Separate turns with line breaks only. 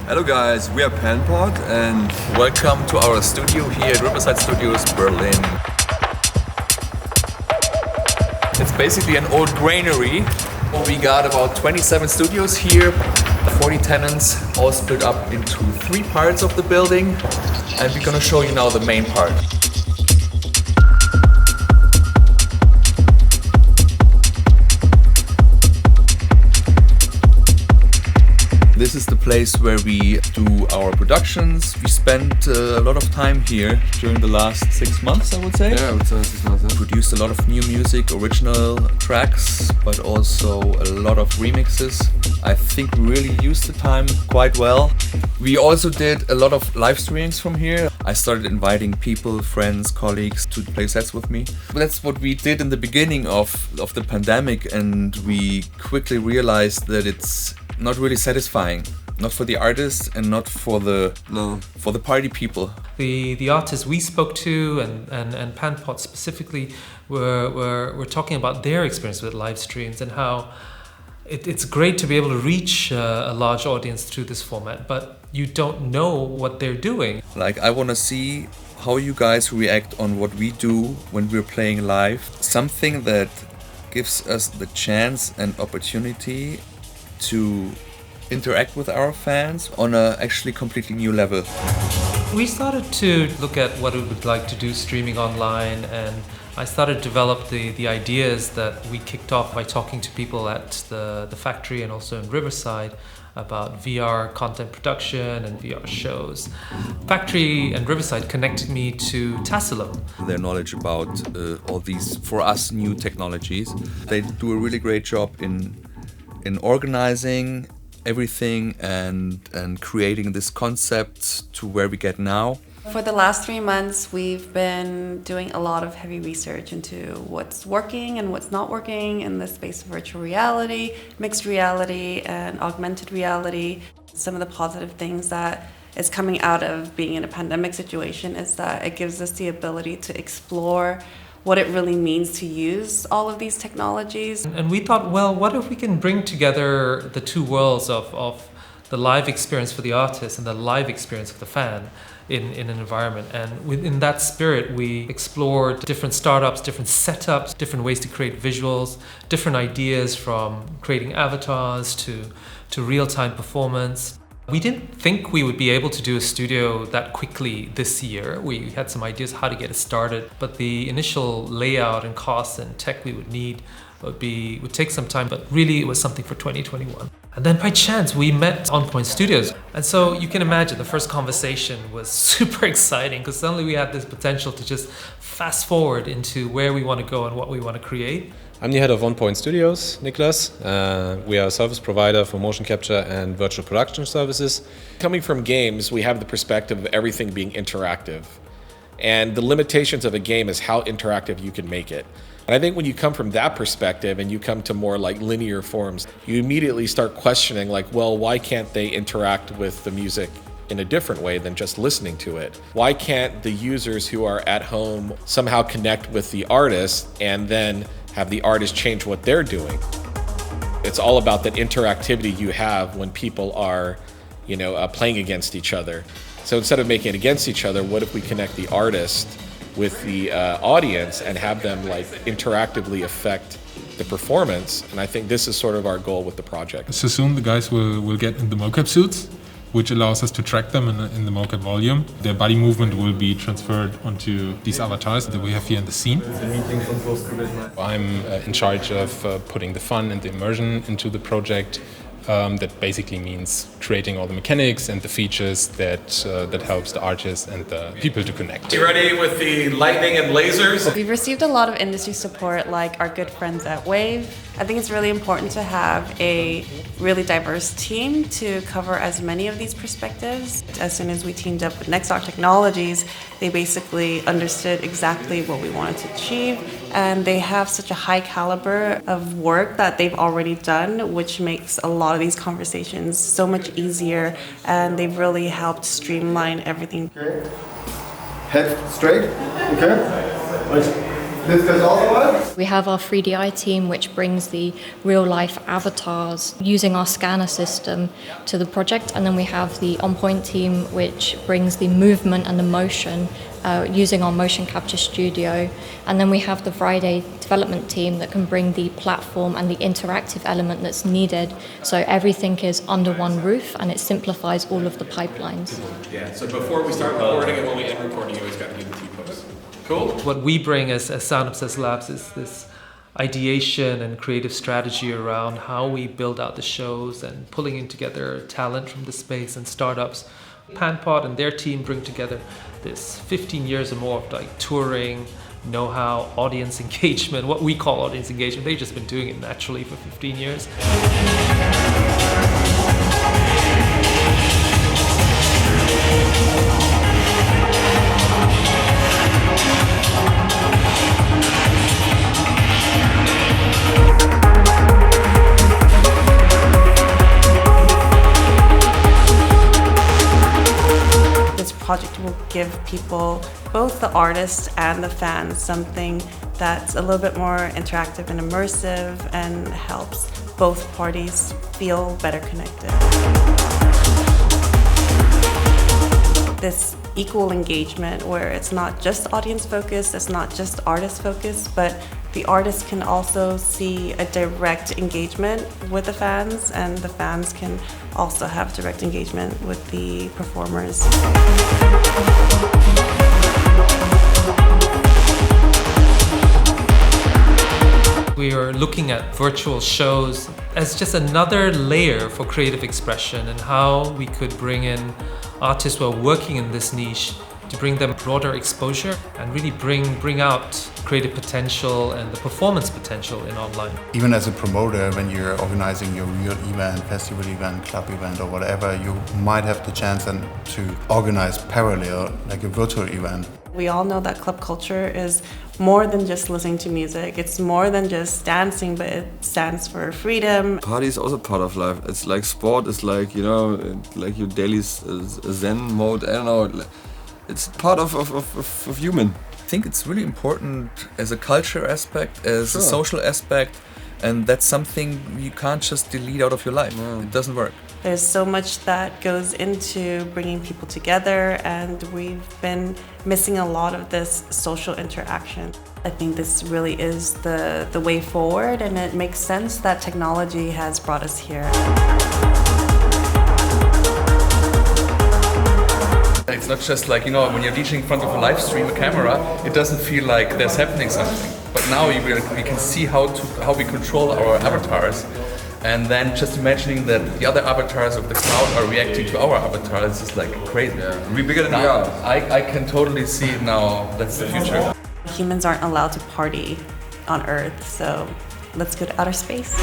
Hello guys, we are Panpot and
welcome to our studio here at Riverside Studios, Berlin. It's basically an old granary. We got about 27 studios here, 40 tenants, all split up into 3 parts of the building, and we're gonna show you now the main part. This is the place where we do our productions. We spent a lot of time here during the last 6 months, I would say.
Yeah, I would say 6 months. Yeah.
Produced a lot of new music, original tracks, but also a lot of remixes. I think we really used the time quite well. We also did a lot of live streams from here. I started inviting people, friends, colleagues to play sets with me. That's what we did in the beginning of the pandemic, and we quickly realized that it's not really satisfying, not for the artists and not for the party people.
The artists we spoke to and Panpot specifically were talking about their experience with live streams and how it's great to be able to reach a large audience through this format, but you don't know what they're doing.
Like, I want to see how you guys react on what we do when we're playing live. Something that gives us the chance and opportunity to interact with our fans on a actually completely new level.
We started to look at what it would like to do streaming online, and I started to develop the ideas that we kicked off by talking to people at the factory and also in Riverside about VR content production and VR shows. Factory and Riverside connected me to Tassilum.
Their knowledge about all these, for us, new technologies. They do a really great job in organizing everything and creating this concept to where we get now.
For the last 3 months, we've been doing a lot of heavy research into what's working and what's not working in the space of virtual reality, mixed reality, and augmented reality. Some of the positive things that is coming out of being in a pandemic situation is that it gives us the ability to explore what it really means to use all of these technologies.
And we thought, well, what if we can bring together the two worlds of the live experience for the artist and the live experience for the fan in an environment. And within that spirit, we explored different startups, different setups, different ways to create visuals, different ideas from creating avatars to real-time performance. We didn't think we would be able to do a studio that quickly this year. We had some ideas how to get it started, but the initial layout and costs and tech we would need would take some time, but really it was something for 2021. And then by chance we met On Point Studios. And so you can imagine the first conversation was super exciting because suddenly we had this potential to just fast forward into where we want to go and what we want to create.
I'm the head of On Point Studios, Niklas. We are a service provider for motion capture and virtual production services. Coming from games, we have the perspective of everything being interactive. And the limitations of a game is how interactive you can make it. And I think when you come from that perspective and you come to more like linear forms, you immediately start questioning like, well, why can't they interact with the music in a different way than just listening to it? Why can't the users who are at home somehow connect with the artist and then have the artist change what they're doing? It's all about that interactivity you have when people are, playing against each other. So instead of making it against each other, what if we connect the artist with the audience and have them like interactively affect the performance? And I think this is sort of our goal with the project.
So soon the guys will get in the mocap suits, which allows us to track them in the mocap volume. Their body movement will be transferred onto these avatars that we have here in the scene. I'm in charge of putting the fun and the immersion into the project. That basically means creating all the mechanics and the features that helps the artists and the people to connect.
You ready with the lightning and lasers?
We've received a lot of industry support, like our good friends at Wave. I think it's really important to have a really diverse team to cover as many of these perspectives. As soon as we teamed up with Nexar Technologies, they basically understood exactly what we wanted to achieve, and they have such a high caliber of work that they've already done, which makes a lot of these conversations so much easier, and they've really helped streamline everything.
Okay. Head straight. Okay. We have our 3DI team, which brings the real-life avatars using our scanner system to the project, and then we have the on-point team, which brings the movement and the motion using our motion capture studio, and then we have the Friday development team that can bring the platform and the interactive element that's needed, so everything is under one roof and it simplifies all of the pipelines.
Yeah, so before we start recording and when we end recording, you always got to do the T-pose. Cool.
What we bring as Sound Obsessed Labs is this ideation and creative strategy around how we build out the shows and pulling in together talent from the space and startups. Panpod and their team bring together this 15 years or more of like touring, know-how, audience engagement, what we call audience engagement. They've just been doing it naturally for 15 years.
Project will give people, both the artists and the fans, something that's a little bit more interactive and immersive and helps both parties feel better connected. This equal engagement where it's not just audience focused, it's not just artist focused, but the artists can also see a direct engagement with the fans, and the fans can also have direct engagement with the performers.
We are looking at virtual shows as just another layer for creative expression and how we could bring in artists who are working in this niche to bring them broader exposure and really bring out creative potential and the performance potential in online.
Even as a promoter, when you're organizing your real event, festival event, club event or whatever, you might have the chance then to organize parallel, like a virtual event.
We all know that club culture is more than just listening to music. It's more than just dancing, but it stands for freedom.
Party is also part of life. It's like sport, it's like, you know, like your daily zen mode, I don't know. It's part of human.
I think it's really important as a culture aspect, as
Sure.
a social aspect, and that's something you can't just delete out of your life.
No.
It doesn't work.
There's so much that goes into bringing people together, and we've been missing a lot of this social interaction. I think this really is the way forward, and it makes sense that technology has brought us here.
It's not just like, you know, when you're DJing in front of a live stream, a camera, it doesn't feel like there's happening something. But now we can see how we control our avatars. And then just imagining that the other avatars of the crowd are reacting to our avatar, it's just like crazy.
Yeah. We're bigger than we
Now,
are.
I can totally see it now. That's the future.
Humans aren't allowed to party on Earth, so let's go to outer space.